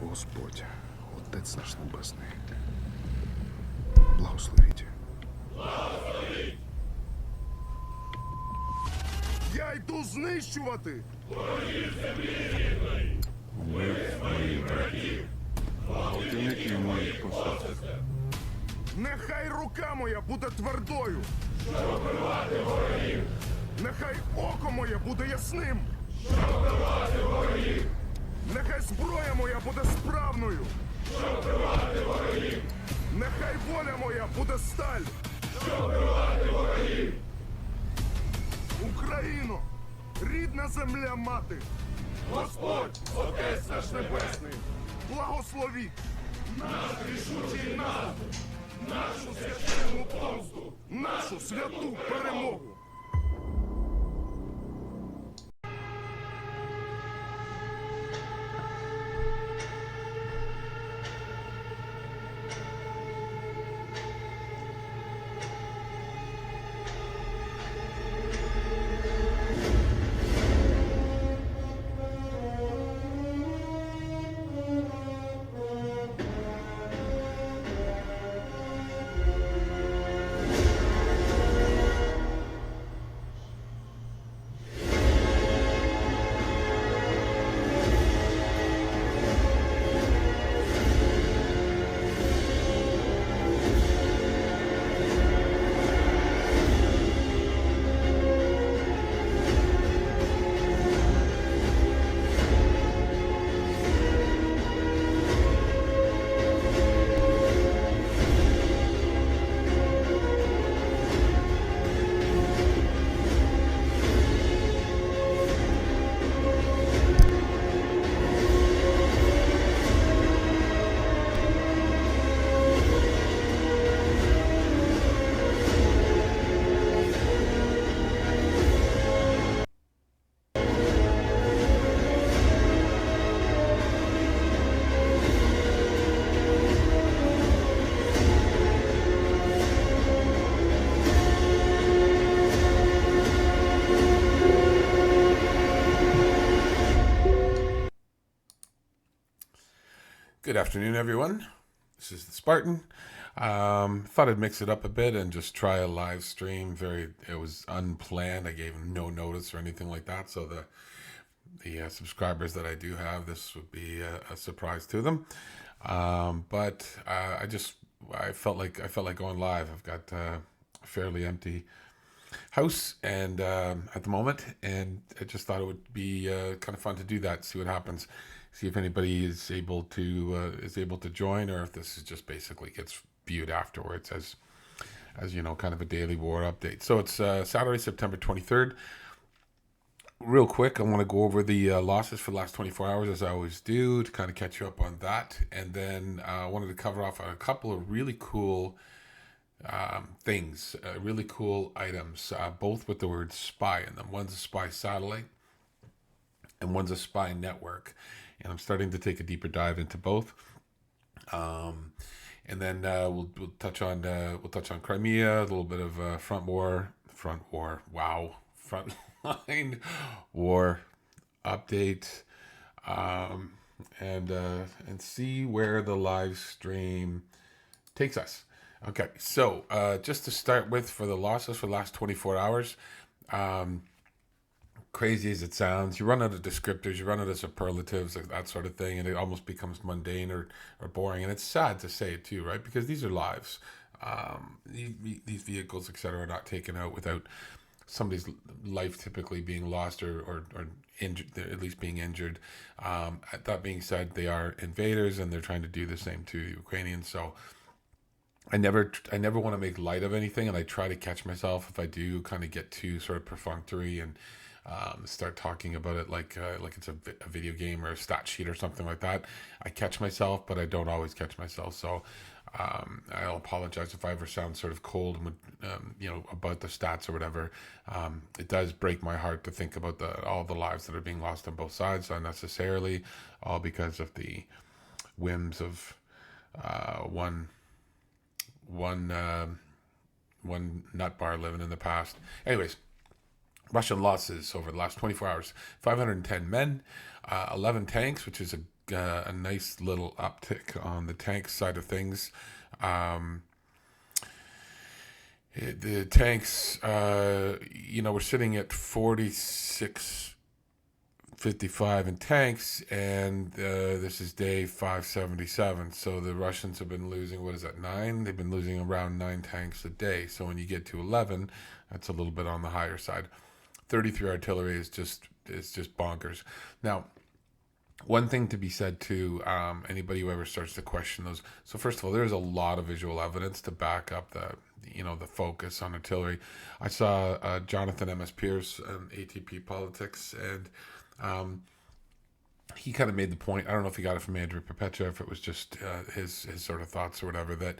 Господь, Отець наш Небесний, благословіть. Я йду знищувати! Вбив моїх братів, гвалтівників моїх посадок. Нехай рука моя буде твердою! Щоб вбивати ворогів! Нехай око моє буде ясним! Щоб вбивати ворогів! Нехай зброя моя буде справною! Щоб вбивати ворогів! Нехай воля моя буде сталь! Щоб вбивати ворогів! Україно! Рідна земля мати! Господь, Отець наш Небесний, Благословіть! наш рішучий наступ, нашу священну помсту, Нашу святу перемогу! Good afternoon, everyone. This is the Spartan. Thought I'd mix it up a bit and just try a live stream. It was unplanned. I gave no notice or anything like that. So the subscribers that I do have, this would be a surprise to them. But I felt like going live. I've got a fairly empty house and at the moment, and I just thought it would be kind of fun to do that. See what happens. See if anybody is able to join, or if this is just basically gets viewed afterwards as you know, kind of a daily war update. So it's Saturday, September 23rd. Real quick, I want to go over the losses for the last 24 hours, as I always do, to kind of catch you up on that. And then I wanted to cover off a couple of really cool things, really cool items, both with the word spy in them. One's a spy satellite and one's a spy network. And I'm starting to take a deeper dive into both. And then we'll touch on Crimea, a little bit of frontline war update, and see where the live stream takes us. Okay, so just to start with, for the losses for the last 24 hours, crazy as it sounds, you run out of descriptors, you run out of superlatives, that sort of thing, and it almost becomes mundane or boring. And it's sad to say it too, right? Because these are lives. These vehicles, etc., are not taken out without somebody's life typically being lost or injured, at least being injured. That being said, they are invaders and they're trying to do the same to the Ukrainians. So I never want to make light of anything, and I try to catch myself if I do kind of get too sort of perfunctory and start talking about it like it's a video game or a stat sheet or something like that. I catch myself, but I don't always catch myself. So I'll apologize if I ever sound sort of cold about the stats or whatever. It does break my heart to think about all the lives that are being lost on both sides unnecessarily, all because of the whims of one nut bar living in the past. Anyways, Russian losses over the last 24 hours: 510 men, 11 tanks, which is a nice little uptick on the tank side of things. The tanks, we're sitting at 46.55 in tanks, and this is day 577. So the Russians have been losing, what is that, 9? They've been losing around 9 tanks a day. So when you get to 11, that's a little bit on the higher side. 33 artillery is just bonkers. Now, one thing to be said to anybody who ever starts to question those. So first of all, there's a lot of visual evidence to back up the focus on artillery. I saw Jonathan MS Pearce on ATP Politics, and he kind of made the point. I don't know if he got it from Andrew Perpetua, if it was just his sort of thoughts or whatever. That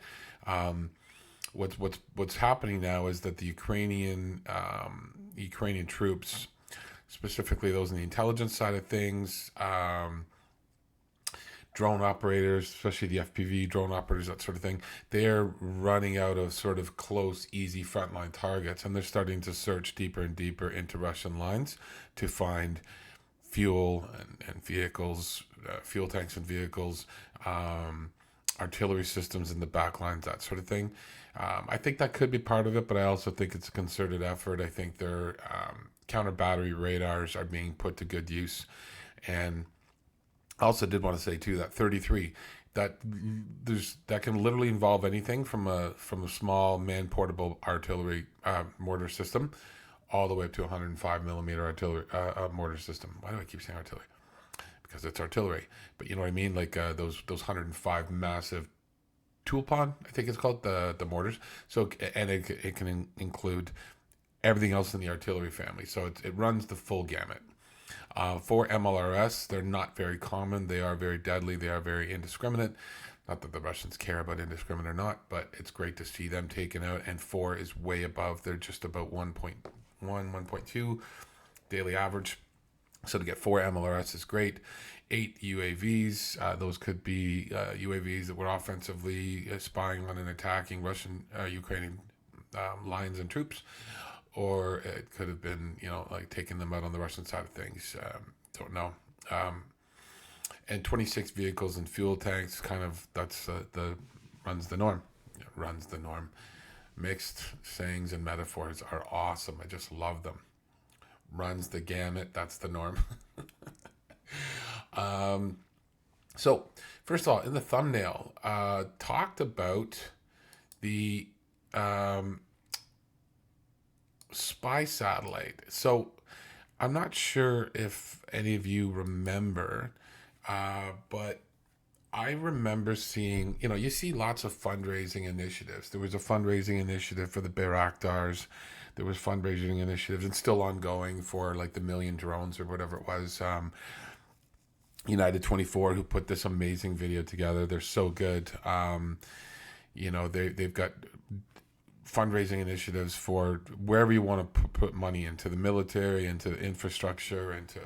what's happening now is that the Ukrainian troops, specifically those in the intelligence side of things, drone operators, especially the FPV drone operators, that sort of thing, they're running out of sort of close, easy frontline targets, and they're starting to search deeper and deeper into Russian lines to find fuel and vehicles, fuel tanks and vehicles, artillery systems in the back lines, that sort of thing. I think that could be part of it, but I also think it's a concerted effort. I think their counter battery radars are being put to good use. And I also did want to say too that 33, that can literally involve anything from a small man portable artillery mortar system all the way up to 105 millimeter artillery mortar system. Why do I keep saying artillery? Because it's artillery, but you know what I mean, like those 105 massive Tulpan, I think it's called, the mortars. So, and it can include everything else in the artillery family. So it runs the full gamut. For MLRS, they're not very common. They are very deadly. They are very indiscriminate. Not that the Russians care about indiscriminate or not, but it's great to see them taken out. And 4 is way above. They're just about 1.1, 1.2 daily average. So to get 4 MLRS is great. 8 UAVs. Those could be UAVs that were offensively spying on and attacking Ukrainian lines and troops. Or it could have been, like taking them out on the Russian side of things. Don't know. And 26 vehicles and fuel tanks, kind of, that's runs the norm. It runs the norm. Mixed sayings and metaphors are awesome. I just love them. Runs the gamut. That's the norm. So, first of all, in the thumbnail, talked about the spy satellite. So I'm not sure if any of you remember, but I remember seeing, you see lots of fundraising initiatives. There was a fundraising initiative for the Bayraktars. There was fundraising initiatives, and still ongoing, for like the 1 million drones or whatever it was. United 24, who put this amazing video together. They're so good. They've got fundraising initiatives for wherever you want to put money into, the military, into infrastructure, into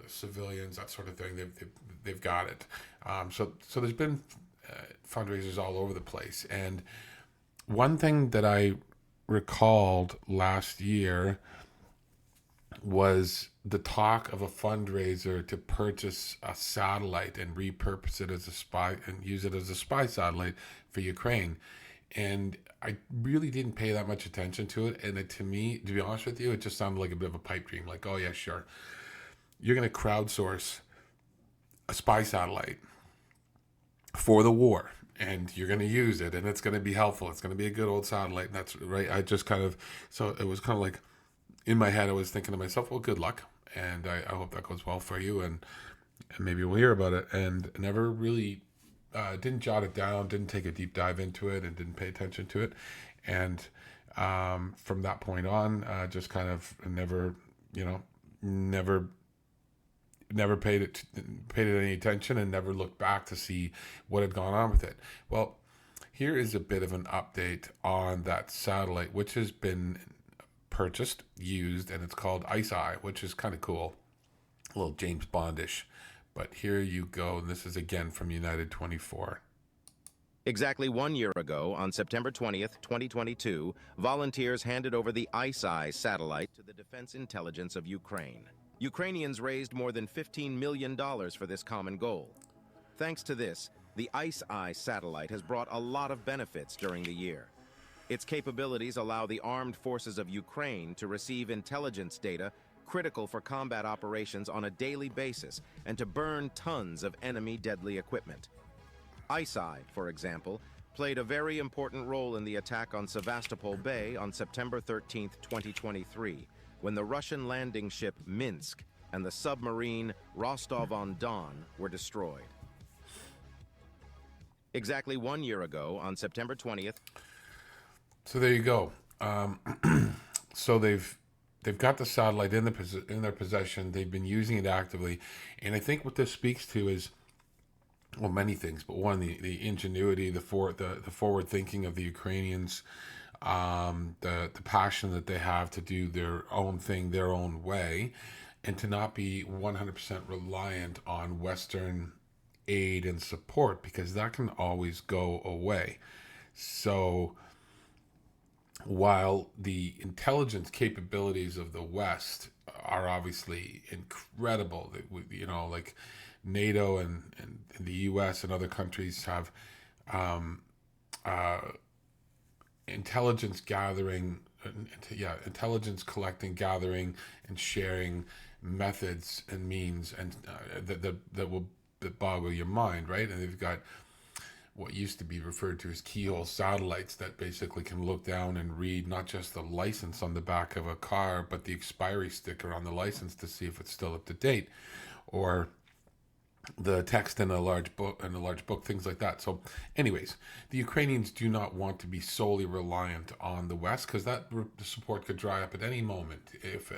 civilians, that sort of thing. They've got it. So there's been fundraisers all over the place. And one thing that I recalled last year was the talk of a fundraiser to purchase a satellite and repurpose it as a spy and use it as a spy satellite for Ukraine. And I really didn't pay that much attention to it. And to me, to be honest with you, it just sounded like a bit of a pipe dream. Like, oh yeah, sure. You're going to crowdsource a spy satellite for the war, and you're going to use it, and it's going to be helpful. It's going to be a good old satellite. And that's right. So it was kind of like, in my head, I was thinking to myself, well, good luck. And I hope that goes well for you. And maybe we'll hear about it. And never really didn't jot it down, didn't take a deep dive into it, and didn't pay attention to it. And from that point on, just kind of never paid it any attention, and never looked back to see what had gone on with it. Well, here is a bit of an update on that satellite, which has been purchased, used, and it's called Ice Eye, which is kind of cool, a little James Bondish. But here you go, and this is again from United 24. Exactly 1 year ago, on September 20th, 2022, volunteers handed over the ICEYE satellite to the Defense Intelligence of Ukraine. Ukrainians raised more than $15 million for this common goal. Thanks to this, the ICEYE satellite has brought a lot of benefits during the year. Its capabilities allow the armed forces of Ukraine to receive intelligence data critical for combat operations on a daily basis and to burn tons of enemy deadly equipment. ICEYE, for example, played a very important role in the attack on Sevastopol Bay on September 13, 2023, when the Russian landing ship Minsk and the submarine Rostov-on-Don were destroyed. Exactly 1 year ago, on September 20th. So there you go. So they've got the satellite in their possession. They've been using it actively, and I think what this speaks to is, well, many things, but one, the ingenuity, the forward thinking of the Ukrainians, the passion that they have to do their own thing their own way, and to not be 100% reliant on Western aid and support, because that can always go away. So while the intelligence capabilities of the West are obviously incredible, like NATO and the US and other countries have intelligence gathering, intelligence collecting, gathering, and sharing methods and means, and that will boggle your mind, right? And they've got what used to be referred to as keyhole satellites that basically can look down and read not just the license on the back of a car, but the expiry sticker on the license to see if it's still up to date, or the text in a large book, things like that. So anyways, the Ukrainians do not want to be solely reliant on the West, because that support could dry up at any moment if,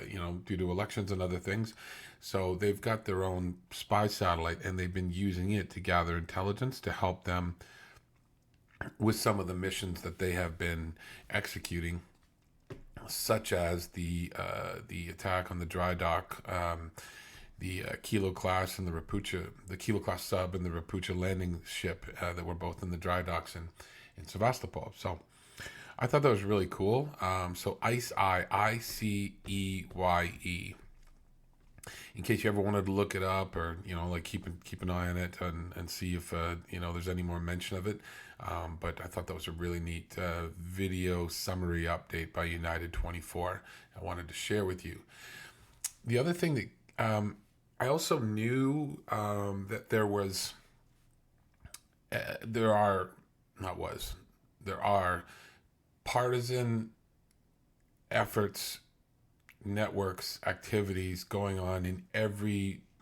due to elections and other things. So they've got their own spy satellite, and they've been using it to gather intelligence to help them with some of the missions that they have been executing, such as the attack on the dry dock, the Kilo class and the Kilo class sub and the Rapucha landing ship that were both in the dry docks in Sevastopol. So I thought that was really cool. So ICEYE, ICEYE. In case you ever wanted to look it up, or keep an eye on it and see if there's any more mention of it. But I thought that was a really neat video summary update by United 24. I wanted to share with you. The other thing that I also knew that there are partisan efforts, networks, activities going on in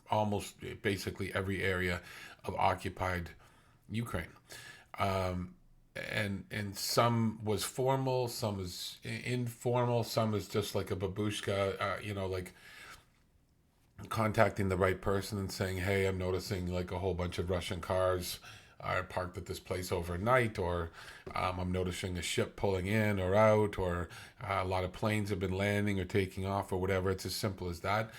almost basically every area of occupied Ukraine. And some was formal, some was informal, some is just like a babushka, like contacting the right person and saying, hey, I'm noticing like a whole bunch of Russian cars are parked at this place overnight, or I'm noticing a ship pulling in or out, or a lot of planes have been landing or taking off, or whatever. It's as simple as that.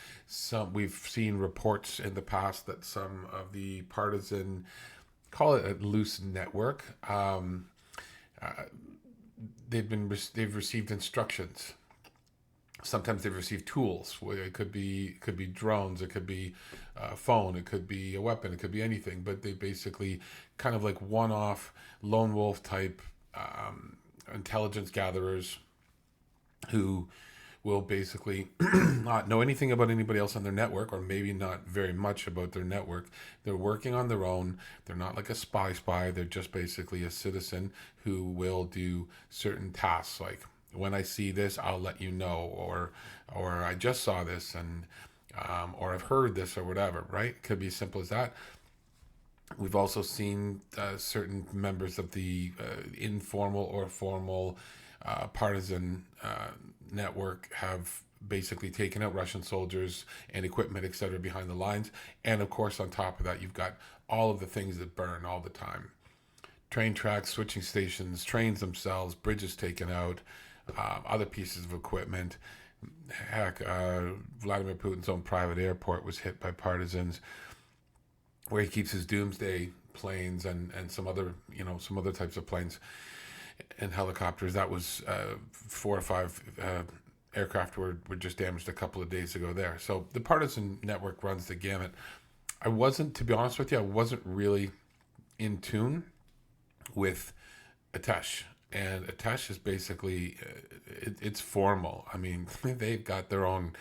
We've seen reports in the past that some of the partisan, call it a loose network, they've received instructions. Sometimes they've received tools. It could be drones, it could be a phone, it could be a weapon, it could be anything. But they basically kind of like one-off lone wolf type intelligence gatherers who will basically not know anything about anybody else on their network, or maybe not very much about their network. They're working on their own. They're not like a spy. They're just basically a citizen who will do certain tasks, like, when I see this, I'll let you know, or I just saw this, and or I've heard this, or whatever, right? It could be as simple as that. We've also seen certain members of the informal or formal partisan network have basically taken out Russian soldiers and equipment, etc., behind the lines. And of course, on top of that, you've got all of the things that burn all the time. Train tracks, switching stations, trains themselves, bridges taken out, other pieces of equipment. Heck, Vladimir Putin's own private airport was hit by partisans, where he keeps his doomsday planes and some other, some other types of planes and helicopters. That was 4 or 5 aircraft were just damaged a couple of days ago there. So the partisan network runs the gamut. To be honest with you, I wasn't really in tune with Atesh. And Atesh is basically, it's formal. I mean, they've got their own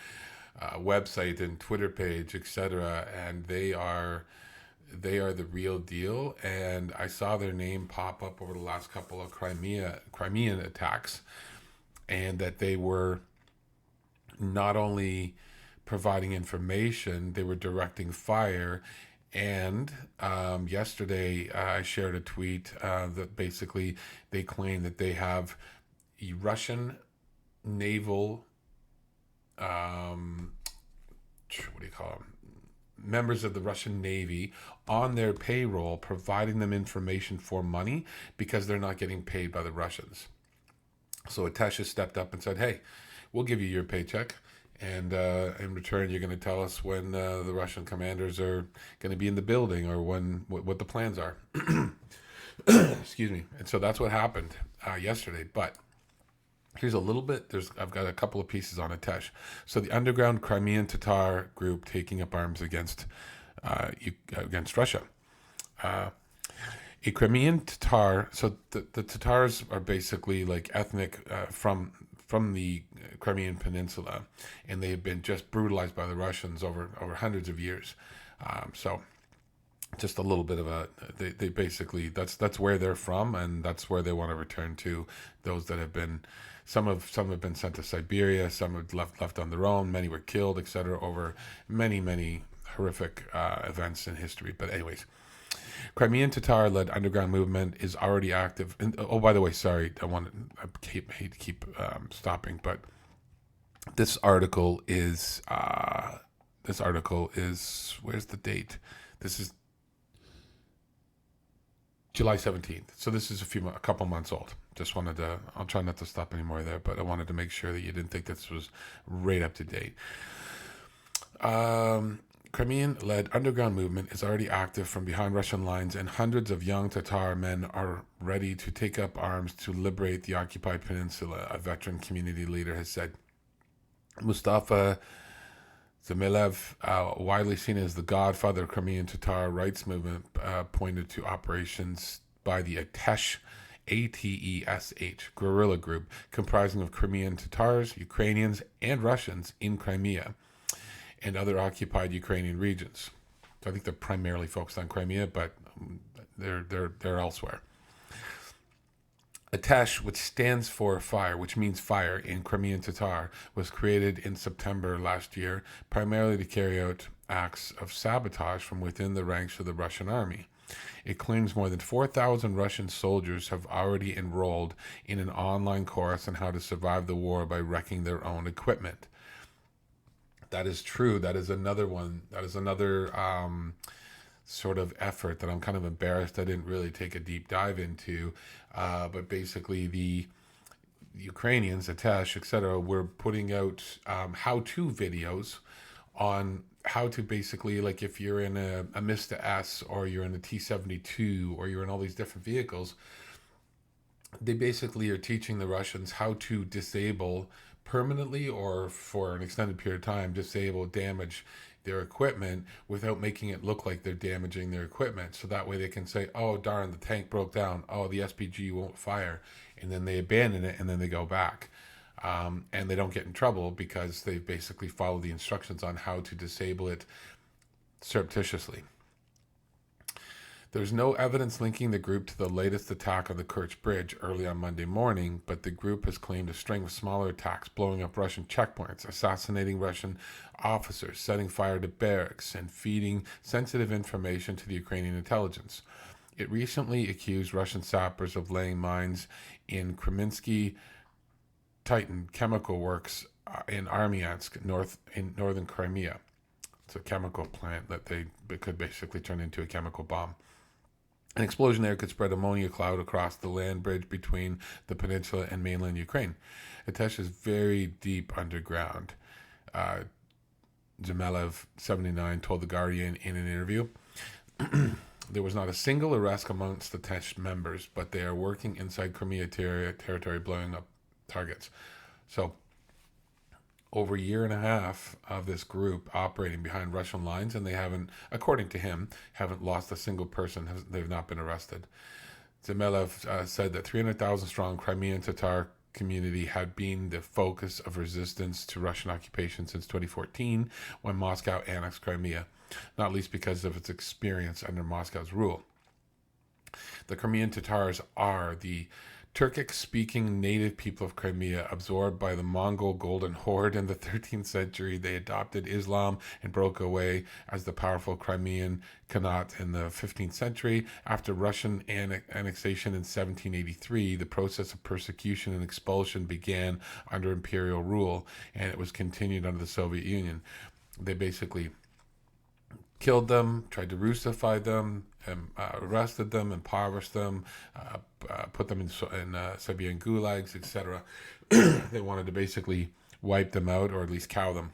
website and Twitter page, etc. And they are the real deal. And I saw their name pop up over the last couple of Crimean attacks, and that they were not only providing information, they were directing fire. And yesterday I shared a tweet that basically they claim that they have a Russian naval, what do you call them? Members of the Russian Navy on their payroll, providing them information for money because they're not getting paid by the Russians. So Atesh has stepped up and said, hey, we'll give you your paycheck. And in return, you're going to tell us when the Russian commanders are going to be in the building, or what the plans are. Excuse me. And so that's what happened yesterday. But here's a little bit. I've got a couple of pieces on Atesh. So the underground Crimean Tatar group taking up arms against Russia. A Crimean Tatar. So the Tatars are basically like ethnic from the Crimean Peninsula, and they have been just brutalized by the Russians over hundreds of years. So just a little bit of they basically, that's where they're from, and that's where they want to return to. Those that have been, some have been sent to Siberia, some have left on their own, many were killed, etc., over many horrific events in history. But anyways, Crimean Tatar-led underground movement is already active. And, oh, by the way, sorry, I hate to keep stopping, but this article is where's the date? This is July 17th. So this is a couple months old. Just wanted to, I'll try not to stop anymore there, but I wanted to make sure that you didn't think this was right up to date. Crimean-led underground movement is already active from behind Russian lines, and hundreds of young Tatar men are ready to take up arms to liberate the occupied peninsula, a veteran community leader has said. Mustafa Zamilev, widely seen as the godfather of Crimean Tatar rights movement, pointed to operations by the Atesh, ATESH, guerrilla group comprising of Crimean Tatars, Ukrainians, and Russians in Crimea and other occupied Ukrainian regions. So I think they're primarily focused on Crimea, but they're elsewhere. Atesh, which stands for fire, which means fire in Crimean Tatar, was created in September last year, primarily to carry out acts of sabotage from within the ranks of the Russian army. It claims more than 4,000 Russian soldiers have already enrolled in an online course on how to survive the war by wrecking their own equipment. That is true. That is another one. That is another sort of effort that I'm kind of embarrassed I didn't really take a deep dive into. But basically, the Ukrainians, Atesh, etc., were putting out how-to videos on how to basically, like if you're in a Mista S, or you're in a T-72, or you're in all these different vehicles, they basically are teaching the Russians how to disable permanently, or for an extended period of time, damage their equipment without making it look like they're damaging their equipment. So that way they can say, oh, darn, the tank broke down. Oh, the SPG won't fire. And then they abandon it, and then they go back. And they don't get in trouble because they basically follow the instructions on how to disable it surreptitiously. There's no evidence linking the group to the latest attack on the Kerch Bridge early on Monday morning, but the group has claimed a string of smaller attacks, blowing up Russian checkpoints, assassinating Russian officers, setting fire to barracks, and feeding sensitive information to the Ukrainian intelligence. It recently accused Russian sappers of laying mines in Kreminsky Titan chemical works in Armyansk, in northern Crimea. It's a chemical plant that could basically turn into a chemical bomb. An explosion there could spread ammonia cloud across the land bridge between the peninsula and mainland Ukraine. Atesh is very deep underground. Jamalev, 79, told The Guardian in an interview. There was not a single arrest amongst the Tesh members, but they are working inside Crimea territory, blowing up targets. So, over a year and a half of this group operating behind Russian lines, and they haven't, according to him, haven't lost a single person. They've not been arrested. Zemelev said that 300,000 strong Crimean Tatar community had been the focus of resistance to Russian occupation since 2014, when Moscow annexed Crimea, not least because of its experience under Moscow's rule. The Crimean Tatars are the Turkic-speaking native people of Crimea, absorbed by the Mongol Golden Horde in the 13th century. They adopted Islam and broke away as the powerful Crimean Khanate in the 15th century. After Russian annexation in 1783, the process of persecution and expulsion began under imperial rule, and it was continued under the Soviet Union. They basically killed them, tried to Russify them, arrested them, impoverished them, put them in Siberian gulags, etc. They wanted to basically wipe them out, or at least cow them.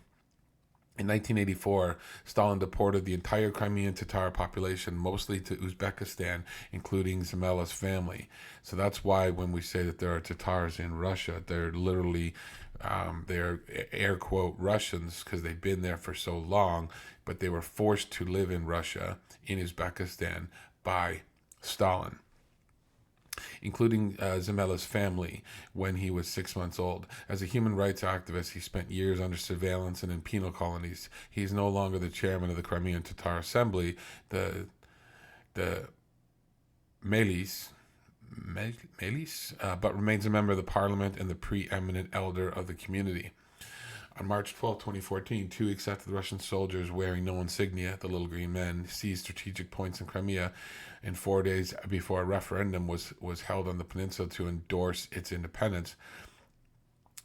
In 1984, Stalin deported the entire Crimean Tatar population, mostly to Uzbekistan, including Zemelev's family. So that's why when we say that there are Tatars in Russia, they're literally, they're air quote Russians, because they've been there for so long, but they were forced to live in Russia, in Uzbekistan, by Stalin, including Zemelev's family when he was 6 months old. As a human rights activist, he spent years under surveillance and in penal colonies. He is no longer the chairman of the Crimean Tatar Assembly, the Melis, but remains a member of the parliament and the preeminent elder of the community. On March 12, 2014, 2 weeks after the Russian soldiers wearing no insignia, the Little Green Men, seized strategic points in Crimea, and 4 days before a referendum was held on the peninsula to endorse its independence,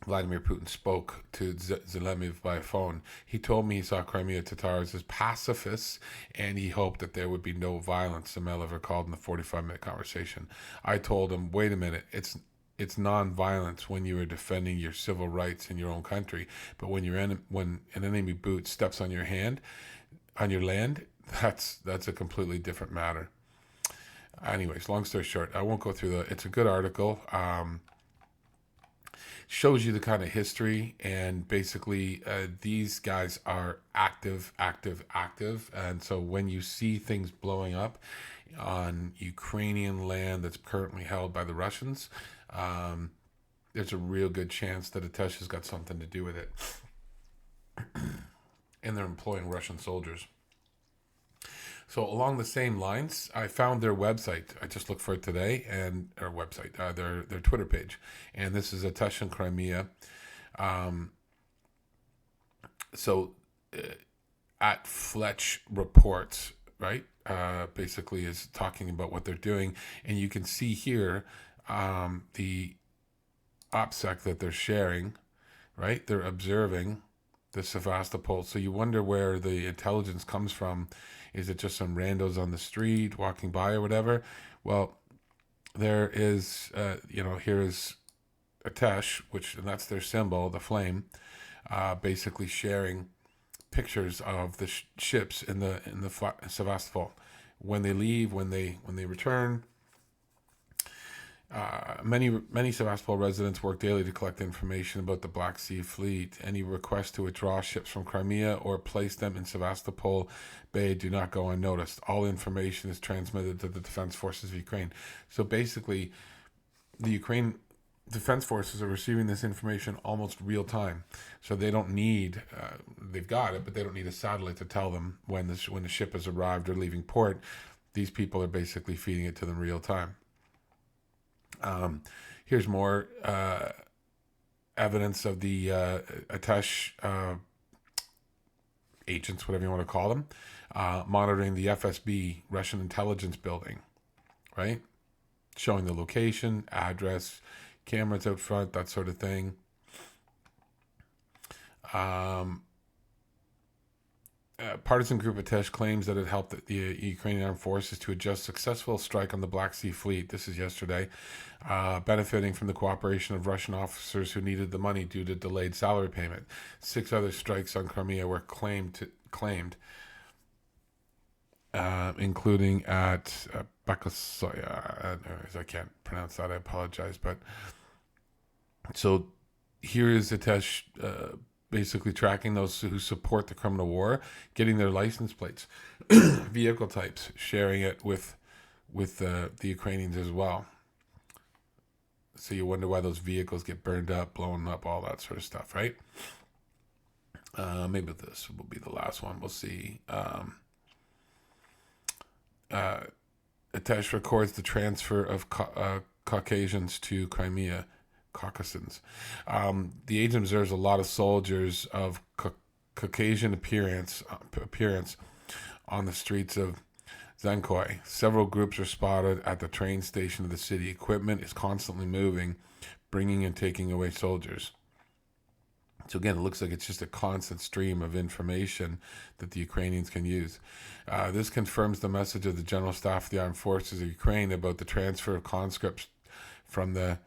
Vladimir Putin spoke to Zelensky by phone. He told me he saw Crimea Tatars as pacifists, and he hoped that there would be no violence, Zemelev recalled in the 45-minute conversation. I told him, wait a minute, it's non-violence when you are defending your civil rights in your own country, but when when an enemy boot steps on your land, that's a completely different matter. Anyways, long story short, I won't go through it's a good article. Shows you the kind of history, and basically these guys are active, and so when you see things blowing up on Ukrainian land that's currently held by the Russians, there's a real good chance that Atesh has got something to do with it. And they're employing Russian soldiers. So along the same lines, I found their website. I just looked for it today, and their Twitter page. And this is Atesh in Crimea. At Fletch Reports, right? Basically is talking about what they're doing. And you can see here the OPSEC that they're sharing, right? They're observing the Sevastopol. So you wonder where the intelligence comes from. Is it just some randos on the street walking by or whatever? Well, there is, here is Atesh, and that's their symbol, the flame, basically sharing pictures of the ships in the Sevastopol. When they leave, when they return. Many Sevastopol residents work daily to collect information about the Black Sea Fleet. Any requests to withdraw ships from Crimea or place them in Sevastopol Bay do not go unnoticed. All information is transmitted to the Defense Forces of Ukraine. So basically, the Ukraine Defense Forces are receiving this information almost real time. So they don't need, they've got it, but they don't need a satellite to tell them when the ship has arrived or leaving port. These people are basically feeding it to them real time. Here's more evidence of the Atesh agents, whatever you want to call them, monitoring the FSB, Russian intelligence building, right? Showing the location, address, cameras out front, that sort of thing. Partisan group Atesh claims that it helped the Ukrainian armed forces to adjust successful strike on the Black Sea Fleet. This is yesterday, benefiting from the cooperation of Russian officers who needed the money due to delayed salary payment. 6 other strikes on Crimea were claimed. including at Bakasoya. I can't pronounce that. I apologize. But so here is Atesh basically tracking those who support the criminal war, getting their license plates, vehicle types, sharing it with the Ukrainians as well. So you wonder why those vehicles get burned up, blown up, all that sort of stuff, right? Maybe this will be the last one. We'll see. Atesh records the transfer of Caucasians to Crimea. Caucasians. The agent observes a lot of soldiers of Caucasian appearance on the streets of Zankoy. Several groups are spotted at the train station of the city. Equipment is constantly moving, bringing and taking away soldiers. So again, it looks like it's just a constant stream of information that the Ukrainians can use. This confirms the message of the General Staff of the Armed Forces of Ukraine about the transfer of conscripts from the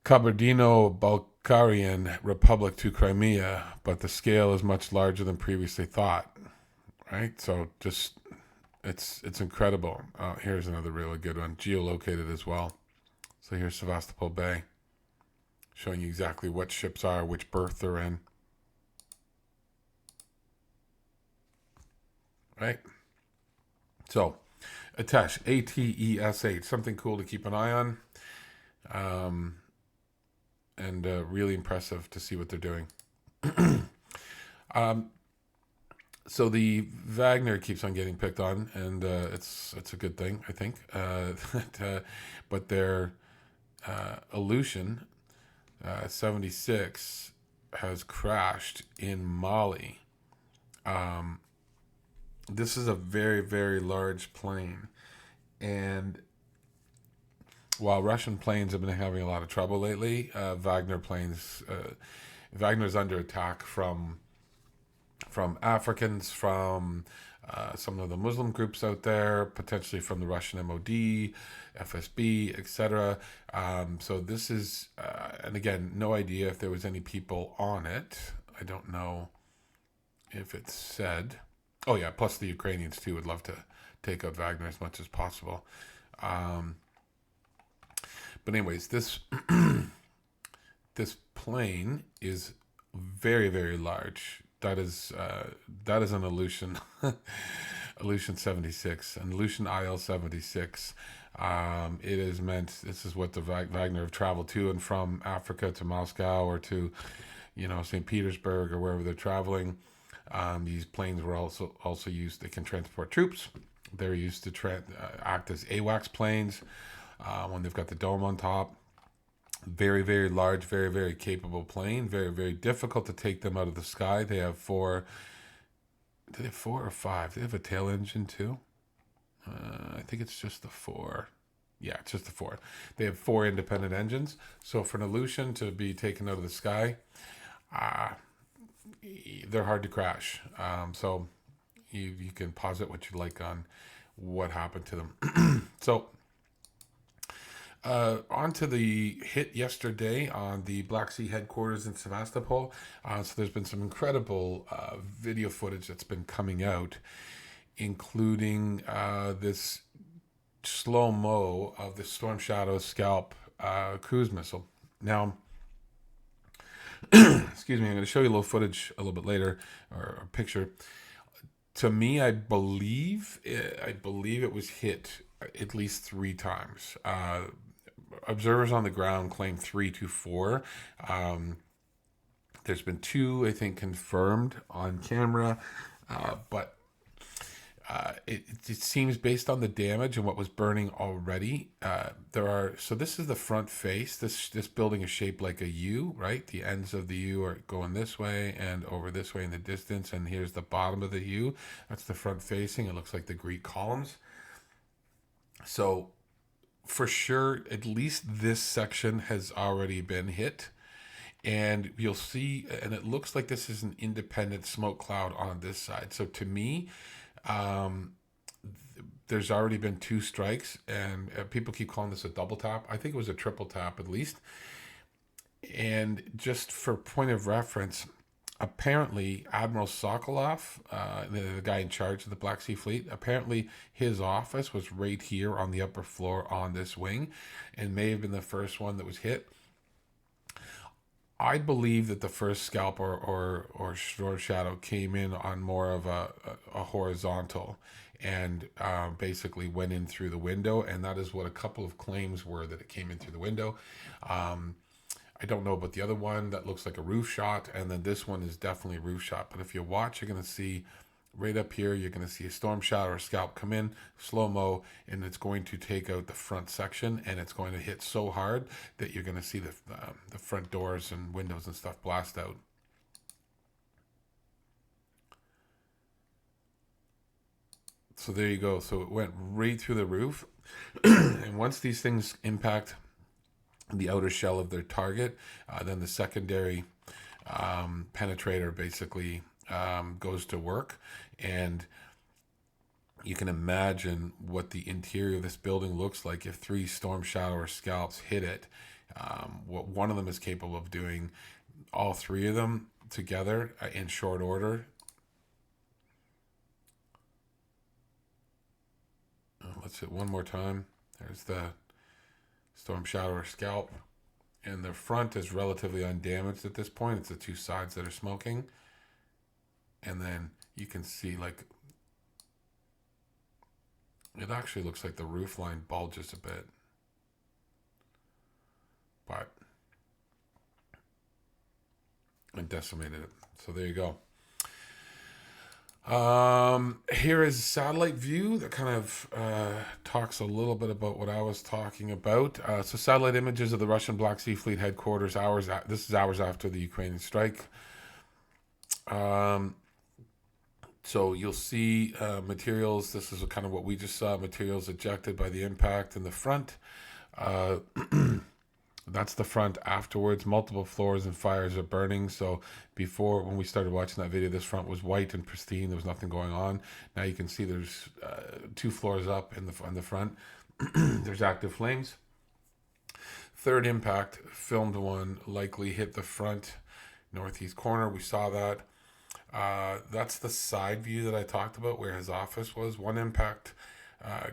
Kabardino-Balkarian Republic to Crimea, but the scale is much larger than previously thought. Right? So just, it's incredible. Here's another really good one, geolocated as well. So here's Sevastopol Bay, showing you exactly what ships are, which berth they're in. Right? So, Atesh, ATESH, something cool to keep an eye on. And really impressive to see what they're doing. So the Wagner keeps on getting picked on, and it's a good thing, I think. But their Aleutian 76 has crashed in Mali. This is a very, very large plane, and while Russian planes have been having a lot of trouble lately, Wagner's under attack from Africans, from some of the Muslim groups out there, potentially from the Russian MOD, FSB, etc. So this is, and again, no idea if there was any people on it. I don't know if it's said. Oh yeah, plus the Ukrainians too would love to take out Wagner as much as possible. But anyways, this this plane is very, very large. That is an Aleutian Aleutian 76, an Aleutian IL 76. It is meant. This is what the Wagner have traveled to and from Africa to Moscow or to, St. Petersburg or wherever they're traveling. These planes were also used. They can transport troops. They're used to act as AWACS planes. When they've got the dome on top. Very, very large, very, very capable plane. Very, very difficult to take them out of the sky. They have four. Do they have 4 or 5? They have a tail engine too. I think it's just the 4. Yeah, it's just the 4. They have 4 independent engines. So for an Aleutian to be taken out of the sky, they're hard to crash. So you can posit what you like on what happened to them. So. On to the hit yesterday on the Black Sea headquarters in Sevastopol. So there's been some incredible video footage that's been coming out, including this slow-mo of the Storm Shadow Scalp cruise missile. Now, excuse me, I'm going to show you a little footage a little bit later, or a picture. To me, I believe it was hit at least 3 times. Observers on the ground claim 3 to 4. There's been 2, I think, confirmed on camera, but it seems based on the damage and what was burning already. So this is the front face. This building is shaped like a U, right? The ends of the U are going this way and over this way in the distance, and here's the bottom of the U. That's the front facing. It looks like the Greek columns. So for sure, at least this section has already been hit. And you'll see, and it looks like this is an independent smoke cloud on this side. So to me, there's already been 2 strikes, and people keep calling this a double tap. I think it was a triple tap at least. And just for point of reference, apparently Admiral Sokolov, the guy in charge of the Black Sea Fleet, apparently his office was right here on the upper floor on this wing, and may have been the first one that was hit. I believe that the first scalp or short shadow came in on more of a horizontal, and basically went in through the window, and that is what a couple of claims were, that it came in through the window. I don't know about the other one that looks like a roof shot, and then this one is definitely a roof shot. But if you watch, you're going to see right up here, you're going to see a storm shadow or scalp come in slow-mo, and it's going to take out the front section, and it's going to hit so hard that you're going to see the front doors and windows and stuff blast out. So there you go. So it went right through the roof. And once these things impact the outer shell of their target, then the secondary penetrator basically goes to work. And you can imagine what the interior of this building looks like if 3 storm shadow or scalps hit it. What one of them is capable of doing, all 3 of them together in short order. Let's hit one more time. There's the storm shadow or scalp, and the front is relatively undamaged at this point. It's the 2 sides that are smoking, and then you can see, like, it actually looks like the roof line bulges a bit, but it decimated it. So there you go. Here is a satellite view that kind of talks a little bit about what I was talking about. So satellite images of the Russian Black Sea Fleet headquarters. This is hours after the Ukrainian strike. So you'll see materials. This is kind of what we just saw. Materials ejected by the impact in the front. That's the front afterwards. Multiple floors and fires are burning. So before, when we started watching that video, this front was white and pristine. There was nothing going on. Now you can see there's 2 floors up in the front. There's active flames. Third impact, filmed one, likely hit the front northeast corner. We saw that. That's the side view that I talked about where his office was. One impact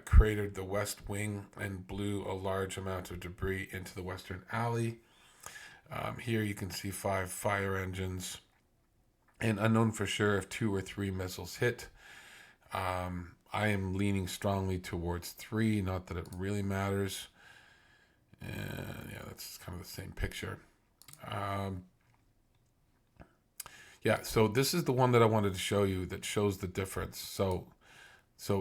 cratered the west wing and blew a large amount of debris into the western alley. Here you can see 5 fire engines, and unknown for sure if 2 or 3 missiles hit. I am leaning strongly towards 3, not that it really matters. And yeah, that's kind of the same picture. Yeah, so this is the one that I wanted to show you that shows the difference. So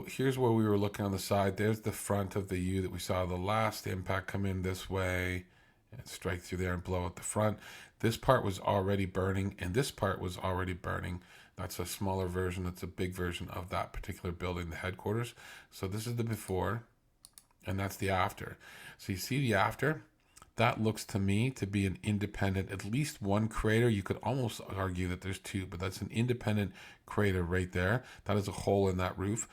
here's where we were looking on the side. There's the front of the U that we saw the last impact come in this way and strike through there and blow out the front. This part was already burning, and this part was already burning. That's a smaller version. That's a big version of that particular building, the headquarters. So this is the before, and that's the after. So you see the after? That looks to me to be an independent, at least one crater. You could almost argue that there's 2, but that's an independent crater right there. That is a hole in that roof.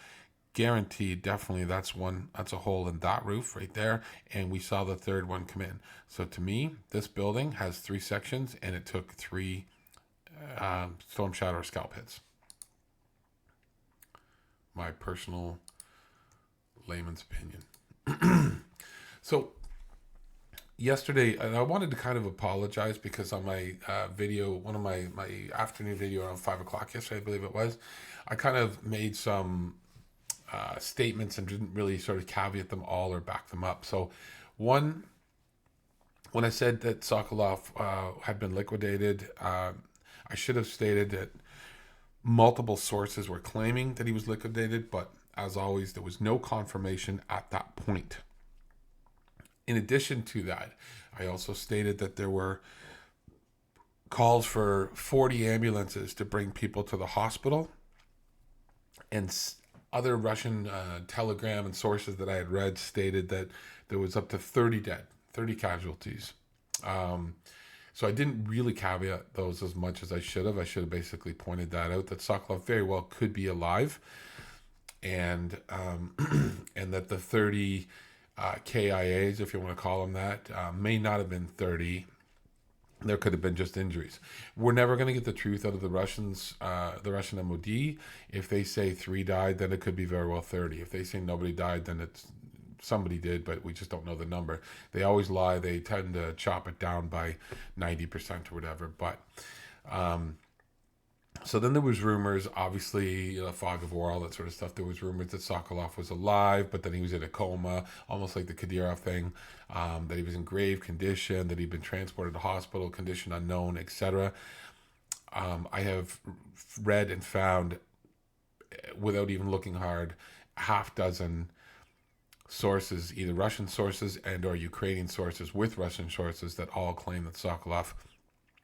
Guaranteed, definitely that's a hole in that roof right there. And we saw the third one come in. So to me, this building has 3 sections, and it took 3 storm shadow or scalp hits. My personal layman's opinion. So yesterday, and I wanted to kind of apologize because on my video, one of my afternoon video around 5 o'clock yesterday, I believe it was, I kind of made some statements and didn't really sort of caveat them all or back them up. So one, when I said that Sokolov had been liquidated, I should have stated that multiple sources were claiming that he was liquidated, but as always, there was no confirmation at that point. In addition to that, I also stated that there were calls for 40 ambulances to bring people to the hospital, and other Russian telegram and sources that I had read stated that there was up to 30 dead, 30 casualties. So I didn't really caveat those as much as I should have. I should have basically pointed that out, that Sokolov very well could be alive, and and that the 30 KIAs, if you want to call them that, may not have been 30 There could have been just injuries. We're never going to get the truth out of the Russians, the Russian MOD. If they say 3 died, then it could be very well 30. If they say nobody died, then it's somebody did, but we just don't know the number. They always lie. They tend to chop it down by 90% or whatever. But so then there was rumors, obviously, fog of war, all that sort of stuff. There was rumors that Sokolov was alive, but then he was in a coma, almost like the Kadyrov thing, that he was in grave condition, that he'd been transported to hospital, condition unknown, etc. I have read and found, without even looking hard, half dozen sources, either Russian sources and or Ukrainian sources with Russian sources, that all claim that Sokolov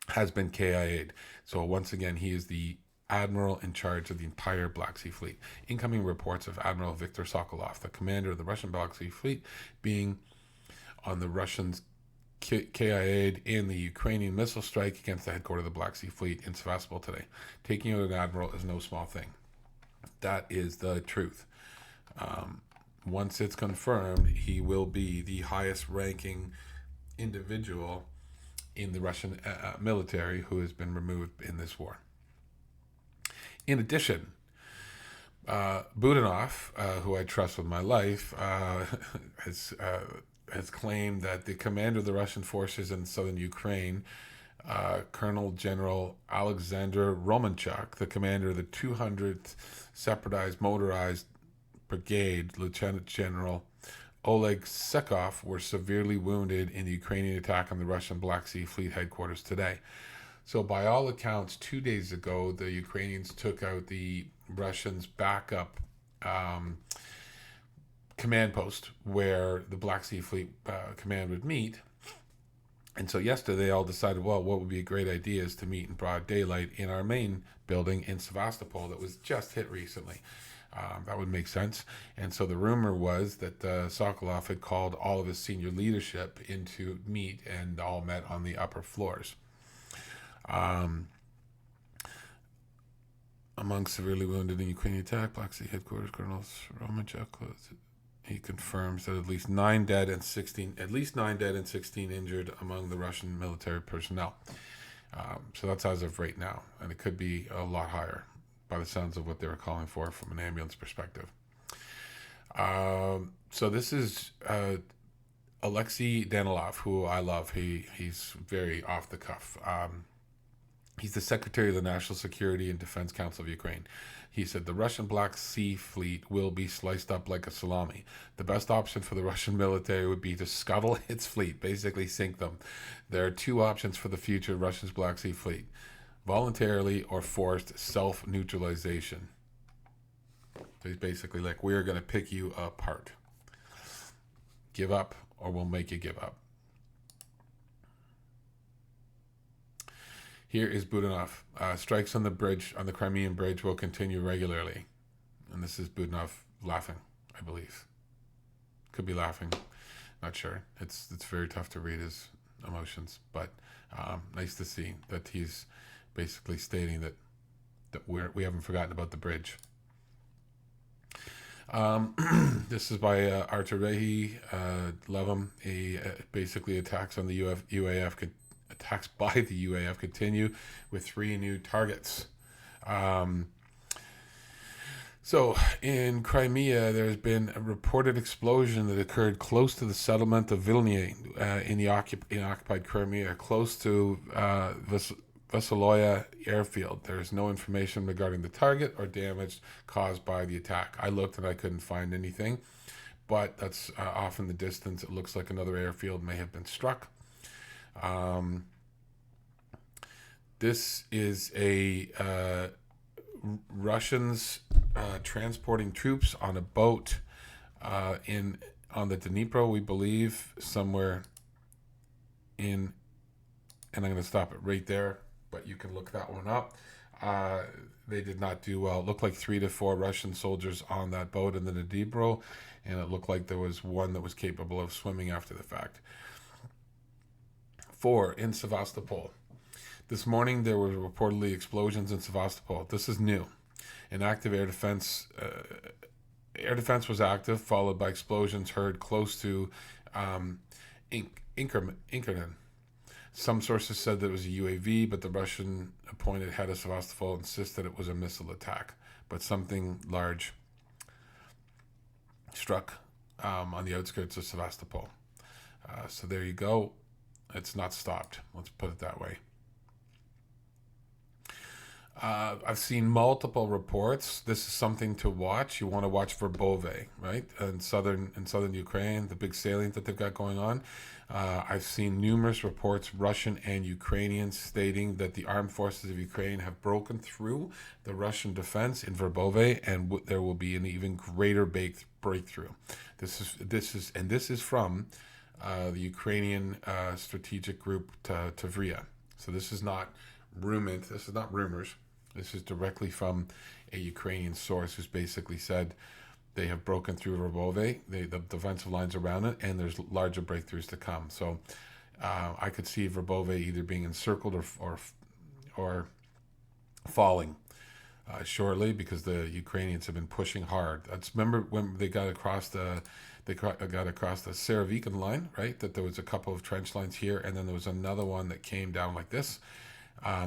has been KIA'd. So once again, he is the admiral in charge of the entire Black Sea Fleet. Incoming reports of Admiral Viktor Sokolov, the commander of the Russian Black Sea Fleet, being on the Russians KIA'd in the Ukrainian missile strike against the headquarters of the Black Sea Fleet in Sevastopol today. Taking out an admiral is no small thing. That is the truth. Once it's confirmed, he will be the highest ranking individual in the Russian military who has been removed in this war. In addition, Budanov, who I trust with my life, has claimed that the commander of the Russian forces in southern Ukraine, Colonel General Alexander Romanchuk, the commander of the 200th Separatized Motorized Brigade, Lieutenant General Oleg Sekov, were severely wounded in the Ukrainian attack on the Russian Black Sea Fleet headquarters today. So by all accounts, 2 days ago, the Ukrainians took out the Russians' backup command post where the Black Sea Fleet command would meet. And so yesterday they all decided, well, what would be a great idea is to meet in broad daylight in our main building in Sevastopol that was just hit recently. That would make sense. And so the rumor was that Sokolov had called all of his senior leadership in to meet, and all met on the upper floors. Among severely wounded in Ukrainian attack, Black Sea headquarters, Colonel Romanchuk, he confirms that at least 9 dead and 16 injured among the Russian military personnel. So that's as of right now, and it could be a lot higher by the sounds of what they were calling for from an ambulance perspective. So this is Alexei Danilov, who I love. He's very off the cuff. He's the Secretary of the National Security and Defense Council of Ukraine. He said the Russian Black Sea Fleet will be sliced up like a salami. The best option for the Russian military would be to scuttle its fleet, basically sink them. There are 2 options for the future of Russia's Black Sea Fleet: voluntarily or forced self-neutralization. So he's basically like, we're going to pick you apart. Give up or we'll make you give up. Here is Budanov. Strikes on the bridge, on the Crimean bridge, will continue regularly. And this is Budanov laughing, I believe. Could be laughing. Not sure. It's very tough to read his emotions, but nice to see that he's basically stating that we haven't forgotten about the bridge. This is by Artur Rehi. Love him. He basically attacks on the UAF. Attacks by the UAF continue with 3 new targets. So in Crimea, there's been a reported explosion that occurred close to the settlement of Vilnius in occupied Crimea, close to Vasaloya airfield. There's no information regarding the target or damage caused by the attack. I looked and I couldn't find anything, but that's off in the distance. It looks like another airfield may have been struck. This is a Russians transporting troops on a boat on the Dnipro, we believe, somewhere in, and I'm going to stop it right there, but you can look that one up. They did not do well. It looked like 3 to 4 Russian soldiers on that boat in the Dnipro, and it looked like there was one that was capable of swimming after the fact. 4 in Sevastopol. This morning there were reportedly explosions in Sevastopol. This is new. An active air defense was active, followed by explosions heard close to Inkerman. Some sources said that it was a UAV, but the Russian-appointed head of Sevastopol insists that it was a missile attack. But something large struck on the outskirts of Sevastopol. So there you go. It's not stopped. Let's put it that way. I've seen multiple reports. This is something to watch. You want to watch Verbove, right? In southern Ukraine, the big salient that they've got going on. I've seen numerous reports, Russian and Ukrainian, stating that the armed forces of Ukraine have broken through the Russian defense in Verbove, and there will be an even greater breakthrough. This is from the Ukrainian strategic group Tavria. So this is not rumors. This is directly from a Ukrainian source who's basically said they have broken through Verbove, the defensive lines around it, and there's larger breakthroughs to come. So I could see Verbove either being encircled or falling shortly, because the Ukrainians have been pushing hard. Remember when they got across the Saravikan line, right? That there was a couple of trench lines here, and then there was another one that came down like this.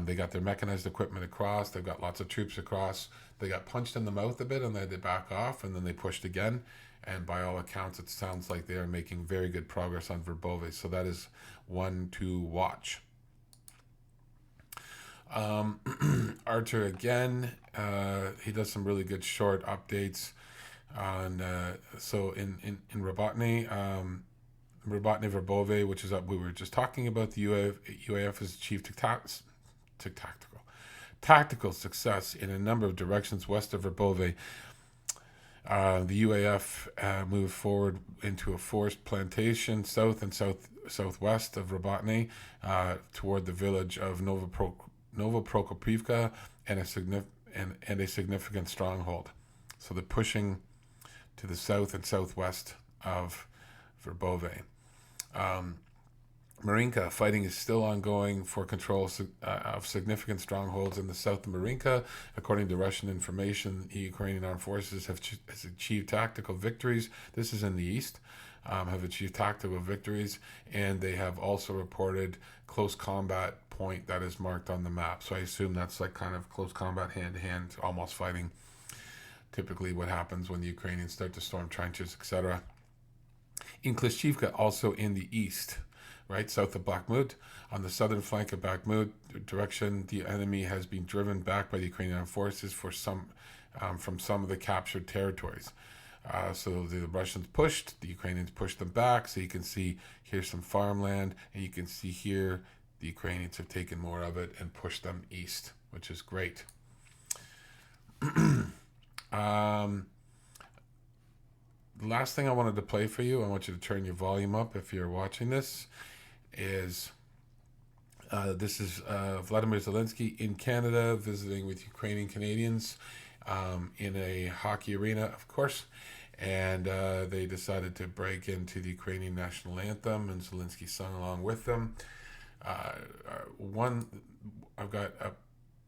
They got their mechanized equipment across. They've got lots of troops across. They got punched in the mouth a bit, and they had to back off, and then they pushed again. And by all accounts, it sounds like they are making very good progress on Verbove. So that is one to watch. Archer again, he does some really good short updates on. So in Robotny, Verbove, which is what we were just talking about, the UAF has achieved tactical success in a number of directions west of Verbove. The UAF moved forward into a forest plantation south and southwest of Robotny, toward the village of Novoprokopivka and a significant stronghold. So they're pushing to the south and southwest of Verbove. Marinka, fighting is still ongoing for control of significant strongholds in the south of Marinka. According to Russian information, the Ukrainian armed forces has achieved tactical victories. This is in the east. Have achieved tactical victories, and they have also reported close combat point that is marked on the map. So I assume that's like kind of close combat, hand-to-hand, almost fighting. Typically what happens when the Ukrainians start to storm trenches, etc. In Klishchivka, also in the east, right, south of Bakhmut, on the southern flank of Bakhmut direction, the enemy has been driven back by the Ukrainian armed forces from some of the captured territories. So the Russians pushed, the Ukrainians pushed them back. So you can see here's some farmland, and you can see here the Ukrainians have taken more of it and pushed them east, which is great. The last thing I wanted to play for you, I want you to turn your volume up if you're watching this, is Vladimir Zelensky in Canada visiting with Ukrainian Canadians in a hockey arena, of course, and they decided to break into the Ukrainian national anthem, and Zelensky sung along with them.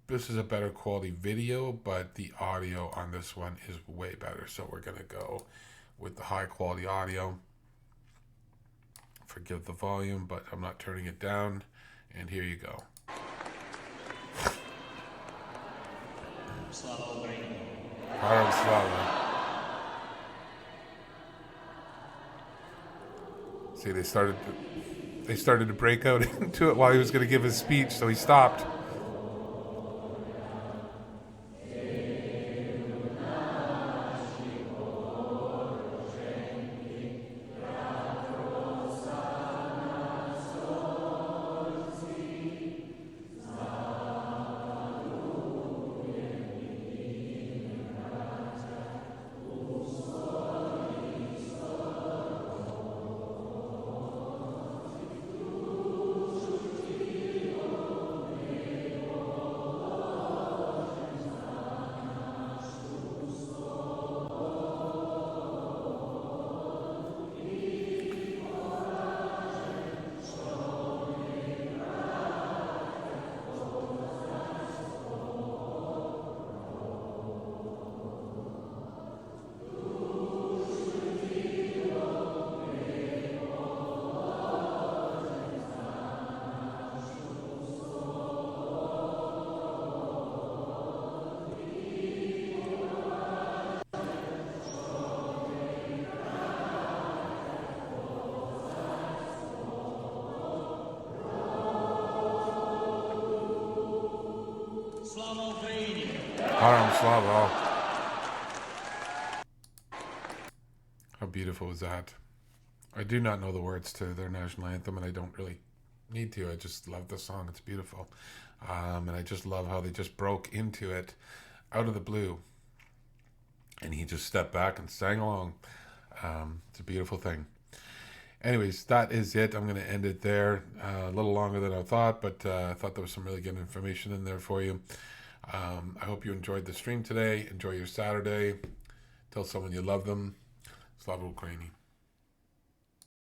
This is a better quality video, but the audio on this one is way better, so we're going to go with the high quality audio. Forgive the volume, but I'm not turning it down. And here you go. Героям слава. See, they started to break out into it while he was going to give his speech, so he stopped. Slava. How beautiful was that? I do not know the words to their national anthem, and I don't really need to. I just love the song. It's beautiful. And I just love how they just broke into it out of the blue. And he just stepped back and sang along. It's a beautiful thing. Anyways, that is it. I'm going to end it there. A little longer than I thought, but I thought there was some really good information in there for you. I hope you enjoyed the stream today. Enjoy your Saturday. Tell someone you love them. Slava Ukraini.